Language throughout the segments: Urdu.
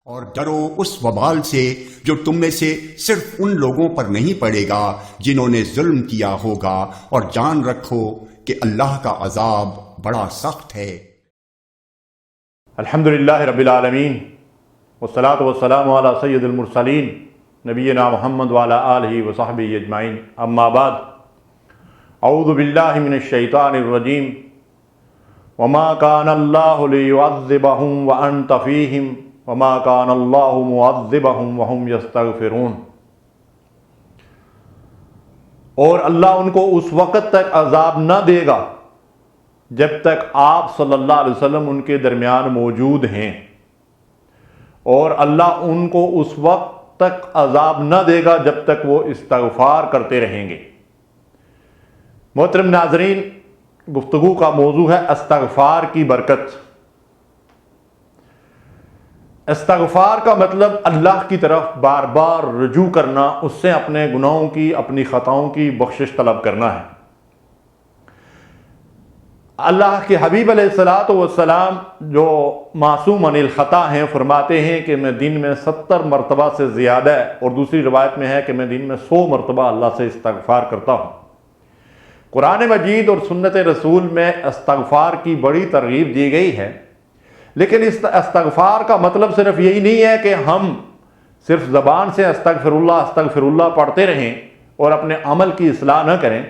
اور ڈرو اس وبال سے جو تم میں سے صرف ان لوگوں پر نہیں پڑے گا جنہوں نے ظلم کیا ہوگا، اور جان رکھو کہ اللہ کا عذاب بڑا سخت ہے۔ الحمدللہ رب العالمین والصلاة والسلام علی سید المرسلین نبینا محمد وعلی آلہ وصحبہ اجمعین، اما بعد، اعوذ باللہ من الشیطان الرجیم، وما کان اللہ لیعذبہم وانت فیہم وما کان اللہ معذبہم وہم یستغفرون۔ اور اللہ ان کو اس وقت تک عذاب نہ دے گا جب تک آپ صلی اللہ علیہ وسلم ان کے درمیان موجود ہیں، اور اللہ ان کو اس وقت تک عذاب نہ دے گا جب تک وہ استغفار کرتے رہیں گے۔ محترم ناظرین، گفتگو کا موضوع ہے استغفار کی برکت۔ استغفار کا مطلب اللہ کی طرف بار بار رجوع کرنا، اس سے اپنے گناہوں کی، اپنی خطاؤں کی بخشش طلب کرنا ہے۔ اللہ کے حبیب علیہ الصلاۃ والسلام جو معصوم عن الخطا ہیں، فرماتے ہیں کہ میں دن میں 70 مرتبہ سے زیادہ، اور دوسری روایت میں ہے کہ میں دن میں 100 مرتبہ اللہ سے استغفار کرتا ہوں۔ قرآن مجید اور سنت رسول میں استغفار کی بڑی ترغیب دی گئی ہے، لیکن اس استغفار کا مطلب صرف یہی نہیں ہے کہ ہم صرف زبان سے استغفر اللہ پڑھتے رہیں اور اپنے عمل کی اصلاح نہ کریں۔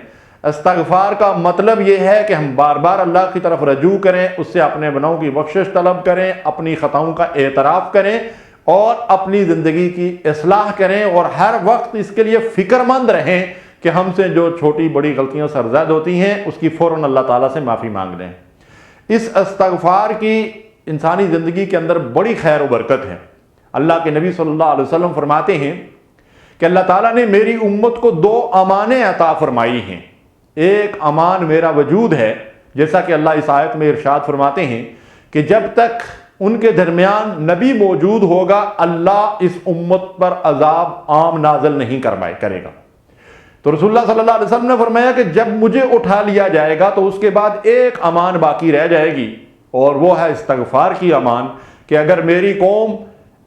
استغفار کا مطلب یہ ہے کہ ہم بار بار اللہ کی طرف رجوع کریں، اس سے اپنے گناہوں کی بخشش طلب کریں، اپنی خطاؤں کا اعتراف کریں اور اپنی زندگی کی اصلاح کریں، اور ہر وقت اس کے لیے فکر مند رہیں کہ ہم سے جو چھوٹی بڑی غلطیاں سرزد ہوتی ہیں اس کی فوراً اللہ تعالیٰ سے معافی مانگ لیں۔ اس استغفار کی انسانی زندگی کے اندر بڑی خیر و برکت ہے۔ اللہ کے نبی صلی اللہ علیہ وسلم فرماتے ہیں کہ اللہ تعالیٰ نے میری امت کو 2 امانیں عطا فرمائی ہیں۔ ایک امان میرا وجود ہے، جیسا کہ اللہ اس آیت میں ارشاد فرماتے ہیں کہ جب تک ان کے درمیان نبی موجود ہوگا اللہ اس امت پر عذاب عام نازل نہیں کرے گا۔ تو رسول اللہ صلی اللہ علیہ وسلم نے فرمایا کہ جب مجھے اٹھا لیا جائے گا تو اس کے بعد ایک امان باقی رہ جائے گی، اور وہ ہے استغفار کی امان، کہ اگر میری قوم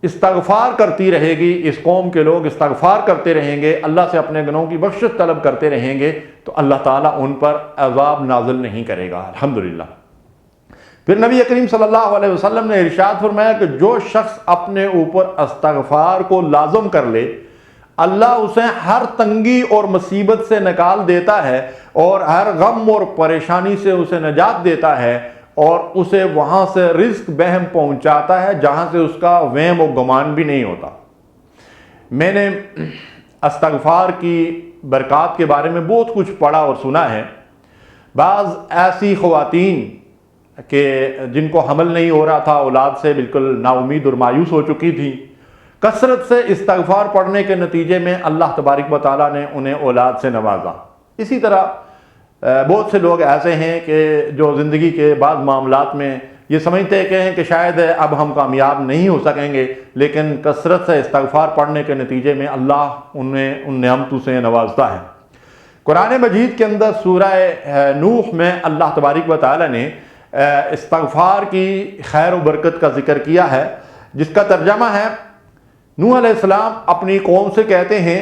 استغفار کرتی رہے گی، اس قوم کے لوگ استغفار کرتے رہیں گے، اللہ سے اپنے گناہوں کی بخشش طلب کرتے رہیں گے، تو اللہ تعالیٰ ان پر عذاب نازل نہیں کرے گا، الحمدللہ۔ پھر نبی کریم صلی اللہ علیہ وسلم نے ارشاد فرمایا کہ جو شخص اپنے اوپر استغفار کو لازم کر لے، اللہ اسے ہر تنگی اور مصیبت سے نکال دیتا ہے، اور ہر غم اور پریشانی سے اسے نجات دیتا ہے، اور اسے وہاں سے رزق بہم پہنچاتا ہے جہاں سے اس کا وہم و گمان بھی نہیں ہوتا۔ میں نے استغفار کی برکات کے بارے میں بہت کچھ پڑھا اور سنا ہے۔ بعض ایسی خواتین کہ جن کو حمل نہیں ہو رہا تھا، اولاد سے بالکل نا امید اور مایوس ہو چکی تھیں، کثرت سے استغفار پڑھنے کے نتیجے میں اللہ تبارک و تعالیٰ نے انہیں اولاد سے نوازا۔ اسی طرح بہت سے لوگ ایسے ہیں کہ جو زندگی کے بعض معاملات میں یہ سمجھتے ہیں کہ شاید اب ہم کامیاب نہیں ہو سکیں گے، لیکن کثرت سے استغفار پڑھنے کے نتیجے میں اللہ انہیں ان نعمتوں سے نوازتا ہے۔ قرآن مجید کے اندر سورہ نوح میں اللہ تبارک و تعالیٰ نے استغفار کی خیر و برکت کا ذکر کیا ہے، جس کا ترجمہ ہے نوح علیہ السلام اپنی قوم سے کہتے ہیں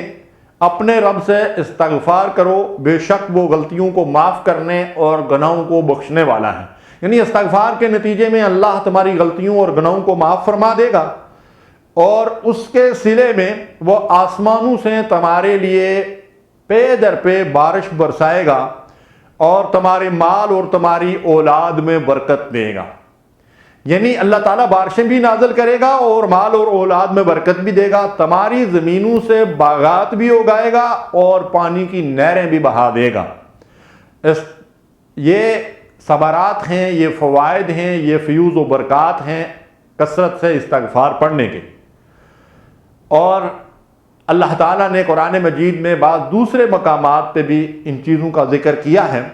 اپنے رب سے استغفار کرو، بے شک وہ غلطیوں کو معاف کرنے اور گناہوں کو بخشنے والا ہے۔ یعنی استغفار کے نتیجے میں اللہ تمہاری غلطیوں اور گناہوں کو معاف فرما دے گا، اور اس کے صلے میں وہ آسمانوں سے تمہارے لیے پے در پے بارش برسائے گا، اور تمہارے مال اور تمہاری اولاد میں برکت دے گا۔ یعنی اللہ تعالیٰ بارشیں بھی نازل کرے گا اور مال اور اولاد میں برکت بھی دے گا، تمہاری زمینوں سے باغات بھی اگائے گا اور پانی کی نہریں بھی بہا دے گا۔ یہ ثمرات ہیں، یہ فوائد ہیں، یہ فیوز و برکات ہیں کثرت سے استغفار پڑھنے کے۔ اور اللہ تعالیٰ نے قرآن مجید میں بعض دوسرے مقامات پہ بھی ان چیزوں کا ذکر کیا ہے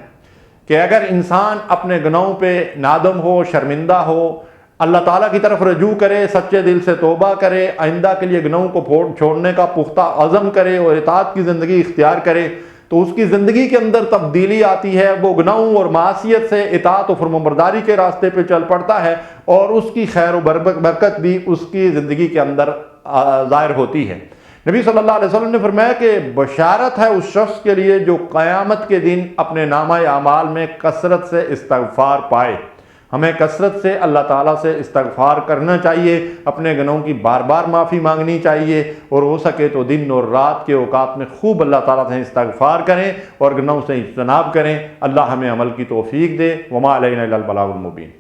کہ اگر انسان اپنے گناہوں پہ نادم ہو، شرمندہ ہو، اللہ تعالیٰ کی طرف رجوع کرے، سچے دل سے توبہ کرے، آئندہ کے لیے گناہوں کو چھوڑنے کا پختہ عزم کرے اور اطاعت کی زندگی اختیار کرے، تو اس کی زندگی کے اندر تبدیلی آتی ہے، وہ گناہوں اور معصیت سے اطاعت و فرمانبرداری کے راستے پہ چل پڑتا ہے، اور اس کی خیر و برکت بھی اس کی زندگی کے اندر ظاہر ہوتی ہے۔ نبی صلی اللہ علیہ وسلم نے فرمایا کہ بشارت ہے اس شخص کے لیے جو قیامت کے دن اپنے نامہ اعمال میں کثرت سے استغفار پائے۔ ہمیں کثرت سے اللہ تعالیٰ سے استغفار کرنا چاہیے، اپنے گناہوں کی بار بار معافی مانگنی چاہیے، اور ہو سکے تو دن اور رات کے اوقات میں خوب اللہ تعالیٰ سے استغفار کریں اور گناہوں سے اجتناب کریں۔ اللہ ہمیں عمل کی توفیق دے۔ وما علینا الا البلاغ المبین۔